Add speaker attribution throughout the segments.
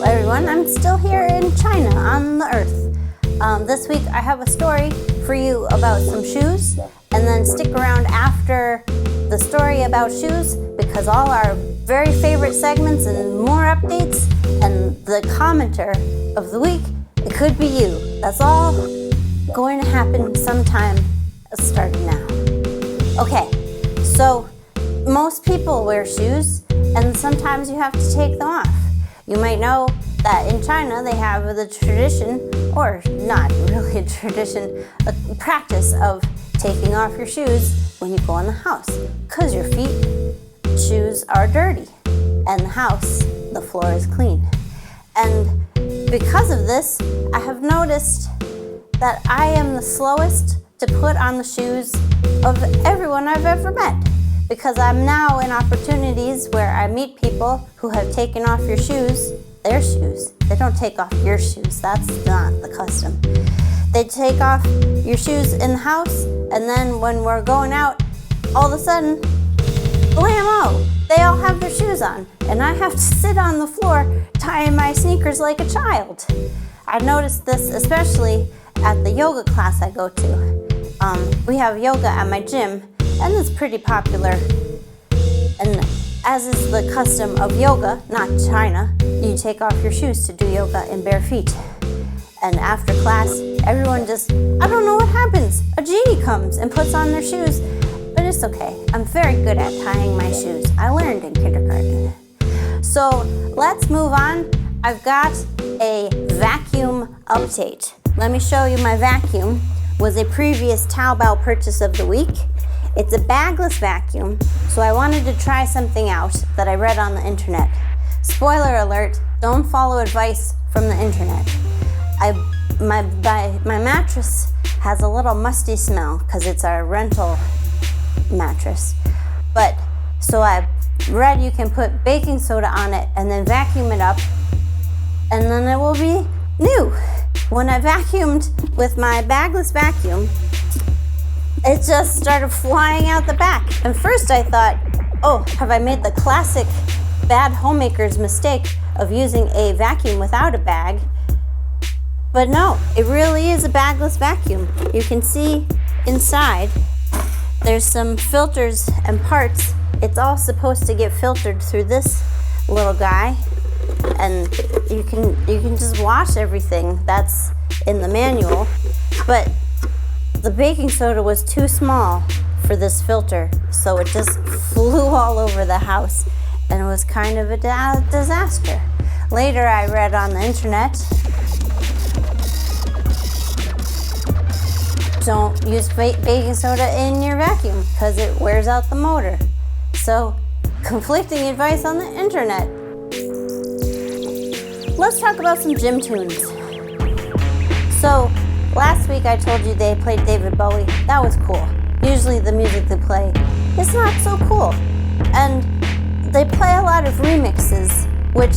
Speaker 1: everyone, I'm still here in China on the earth. This week I have a story for you about some shoes, and then stick around after the story about shoes because all our very favorite segments and more updates and the commenter of the week, it could be you. That's all going to happen sometime starting now. Okay, so most people wear shoes and sometimes you have to take them off. You might know that in China they have the tradition, or not really a tradition, a practice of taking off your shoes when you go in the house because your shoes are dirty and the house, the floor is clean. And because of this, I have noticed that I am the slowest to put on the shoes of everyone I've ever met, because I'm now in opportunities where I meet people who have taken off your shoes, their shoes. They don't take off your shoes, that's not the custom. They take off your shoes in the house, and then when we're going out, all of a sudden, blammo, they all have their shoes on, and I have to sit on the floor tying my sneakers like a child. I noticed this especially at the yoga class I go to. We have yoga at my gym, and it's pretty popular. And as is the custom of yoga, not China, you take off your shoes to do yoga in bare feet. And after class, everyone just, I don't know what happens. A genie comes and puts on their shoes, but it's okay. I'm very good at tying my shoes. I learned in kindergarten. So let's move on. I've got a vacuum update. Let me show you my vacuum. Was a previous 𝗖𝗵cie purchase of the week. It's a bagless vacuum, so I wanted to try something out that I read on the internet. Spoiler alert, don't follow advice from the internet. My mattress has a little musty smell because it's our rental mattress. So I read you can put baking soda on it and then vacuum it up, and then it will be new. When I vacuumed with my bagless vacuum, it just started flying out the back. And first I thought, oh, have I made the classic bad homemaker's mistake of using a vacuum without a bag? But no, it really is a bagless vacuum. You can see inside, there's some filters and parts. It's all supposed to get filtered through this little guy. And you can just wash everything that's in the manual. But the baking soda was too small for this filter, so it just flew all over the house, and it was kind of a disaster. Later I read on the internet, don't use baking soda in your vacuum because it wears out the motor. So, conflicting advice on the internet. Let's talk about some gym tunes. So, last week I told you they played David Bowie. That was cool. Usually the music they play is not so cool. And they play a lot of remixes, which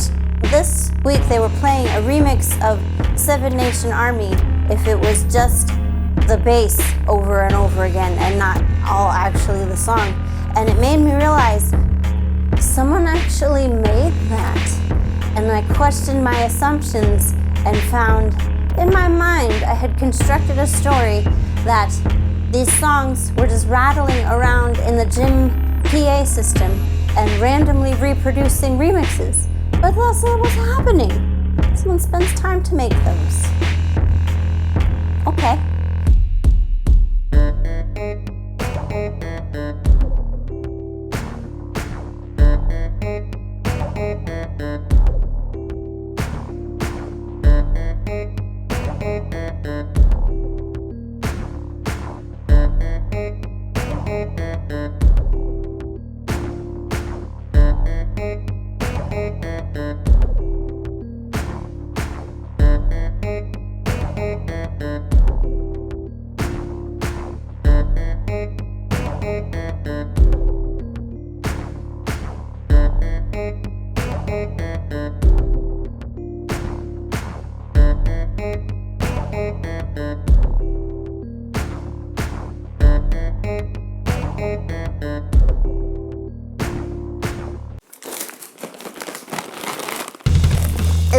Speaker 1: this week they were playing a remix of Seven Nation Army if it was just the bass over and over again and not all actually the song. And it made me realize someone actually made that. And I questioned my assumptions and found in my mind I had constructed a story that these songs were just rattling around in the gym PA system and randomly reproducing remixes. But that's not what's happening. Someone spends time to make those. Okay.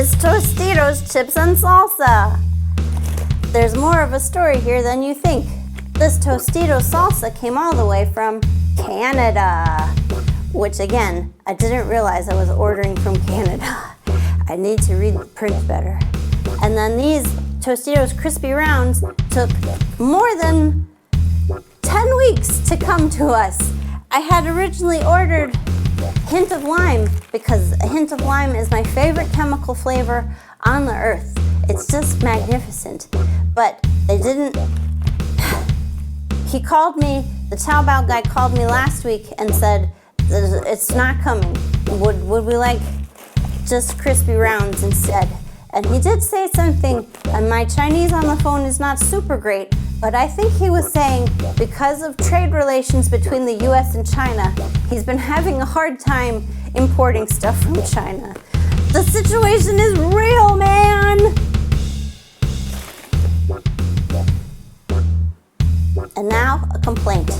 Speaker 1: is Tostitos chips and salsa. There's more of a story here than you think. This Tostitos salsa came all the way from Canada, which again, I didn't realize I was ordering from Canada. I need to read the print better. And then these Tostitos crispy rounds took more than 10 weeks to come to us. I had originally ordered hint of lime because a hint of lime is my favorite chemical flavor on the earth. It's just magnificent. But they didn't. He called me, the 𝗖𝗵cie guy called me last week and said, it's not coming. Would we like just crispy rounds instead? And he did say something, and my Chinese on the phone is not super great, but I think he was saying because of trade relations between the US and China, he's been having a hard time importing stuff from China. The situation is real, man! And now, a complaint.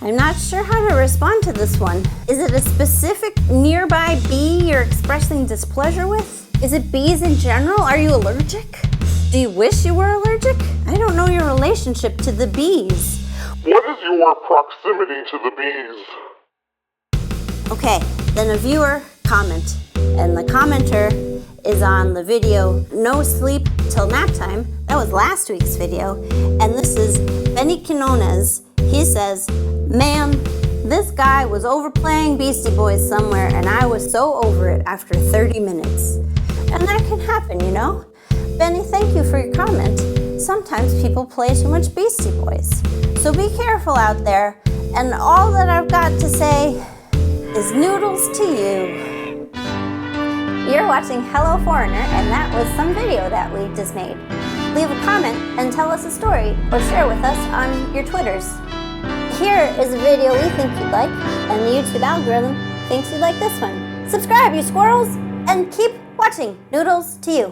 Speaker 1: I'm not sure how to respond to this one. Is it a specific nearby bee you're expressing displeasure with? Is it bees in general? Are you allergic? Do you wish you were allergic? I don't know your relationship to the bees.
Speaker 2: What is your proximity to the bees?
Speaker 1: Okay, then a viewer comment. And the commenter is on the video No Sleep Till Nap Time. That was last week's video. And this is 𝗵𝗵𝗶 He says, "Man, this guy was overplaying Beastie Boys somewhere and I was so over it after 30 minutes. And that can happen, you know? Benny, thank you for your comment. Sometimes people play too much Beastie Boys. So be careful out there. And all that I've got to say is noodles to you." You're watching Hello Foreigner, and that was some video that we just made. Leave a comment and tell us a story, or share with us on your Twitters. Here is a video we think you'd like, and the YouTube algorithm thinks you'd like this one. Subscribe, you squirrels, and keep watching. Noodles to you.